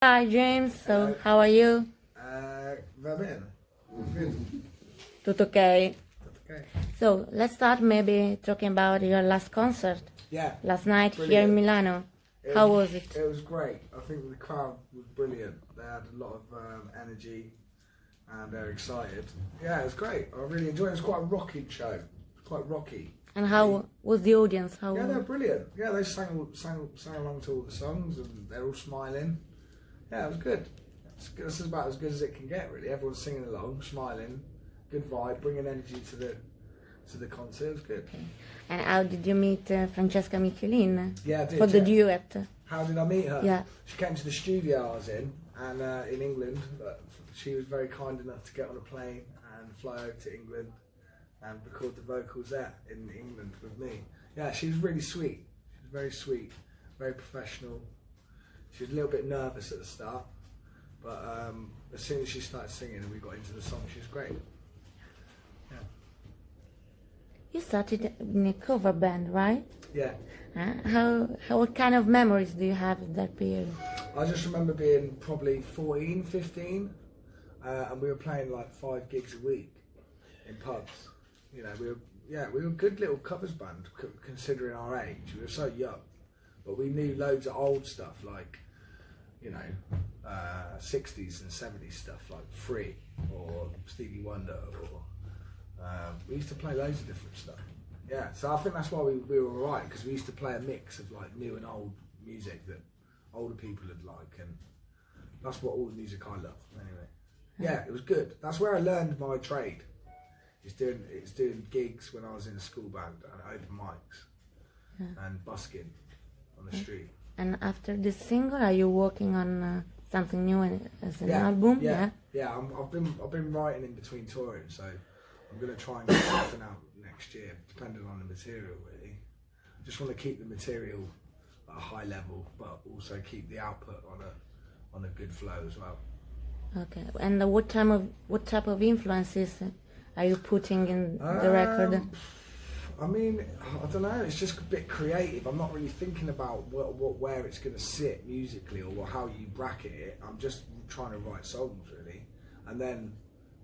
Hi James, Hello. how are you? Va bene. Good. Tutto okay? Okay. So let's start maybe talking about your last concert Yeah. last night Brilliant. here in Milano. How was it? It was great. I think the crowd was brilliant. They had a lot of energy and they're excited. Yeah, it was great. I really enjoyed it. It was quite a rocking show. It was quite rocky. And how was the audience? Yeah, they're brilliant. Yeah, they sang along to all the songs and they're all smiling. Yeah, it was good. This is about as good as it can get, really. Everyone's singing along, smiling, good vibe, bringing energy to the concert. It was good. Okay. And how did you meet Francesca Michielin? Yeah, I did, for the duet? How did I meet her? Yeah. She came to the studio I was in, and in England. She was very kind enough to get on a plane and fly over to England and record the vocals there in England with me. Yeah, she was really sweet. She was very sweet, very professional. She was a little bit nervous at the start, but as soon as she started singing and we got into the song, she was great. Yeah. You started in a cover band, right? Yeah. What kind of memories do you have of that period? I just remember being probably 14, 15, and we were playing like 5 gigs a week in pubs. You know, we were a good little covers band considering our age. We were so young, but we knew loads of old stuff like, you know, 60s and 70s stuff like Free or Stevie Wonder, or we used to play loads of different stuff. Yeah, so I think that's why we were alright, because we used to play a mix of like new and old music that older people would like, and that's what all the music I love anyway. Yeah, it was good. That's where I learned my trade. It's doing gigs when I was in a school band and open mics and busking on the street. And after this single, are you working on something new as an album? Yeah. I've been writing in between touring, so I'm going to try and get something out next year, depending on the material really. I just want to keep the material at a high level, but also keep the output on a good flow as well. Okay. And what type of influences are you putting in the record? I mean, I don't know. It's just a bit creative. I'm not really thinking about where it's going to sit musically or how you bracket it. I'm just trying to write songs really, and then,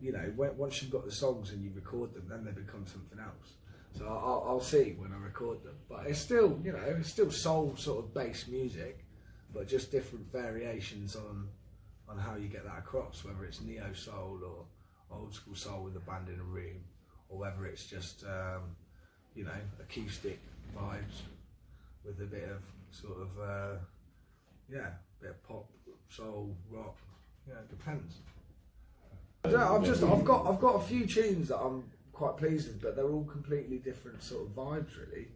you know, once you've got the songs and you record them, then they become something else. So I'll see when I record them. But it's still, you know, it's still soul sort of based music, but just different variations on how you get that across. Whether it's neo soul or old school soul with a band in a room, or whether it's just you know, acoustic vibes with a bit of sort of bit of pop, soul, rock. Yeah, it depends. I've got a few tunes that I'm quite pleased with, but they're all completely different sort of vibes really.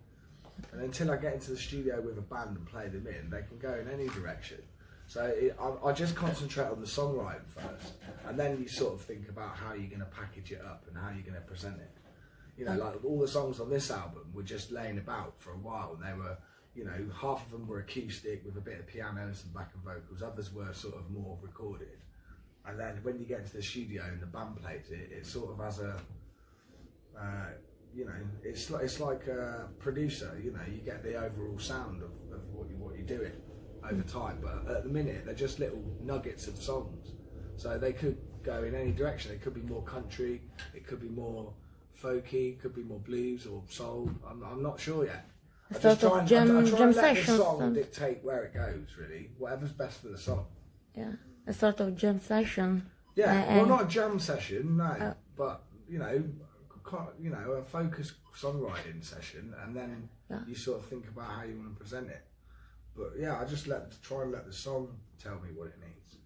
And until I get into the studio with a band and play them in, they can go in any direction. So I just concentrate on the songwriting first, and then you sort of think about how you're going to package it up and how you're going to present it. You know, like all the songs on this album were just laying about for a while. They were, you know, half of them were acoustic with a bit of piano and some backing vocals. Others were sort of more recorded. And then when you get into the studio and the band plays it, it sort of has a, you know, it's like a producer. You know, you get the overall sound of what you're doing over time. But at the minute, they're just little nuggets of songs. So they could go in any direction. It could be more country. It could be more folky, could be more blues or soul. I'm not sure yet. I just try and let the song dictate where it goes really. Whatever's best for the song. Yeah, a sort of jam session. Yeah, well, not a jam session, no, but you know, a focused songwriting session, and then you sort of think about how you want to present it. But yeah, I just try and let the song tell me what it needs.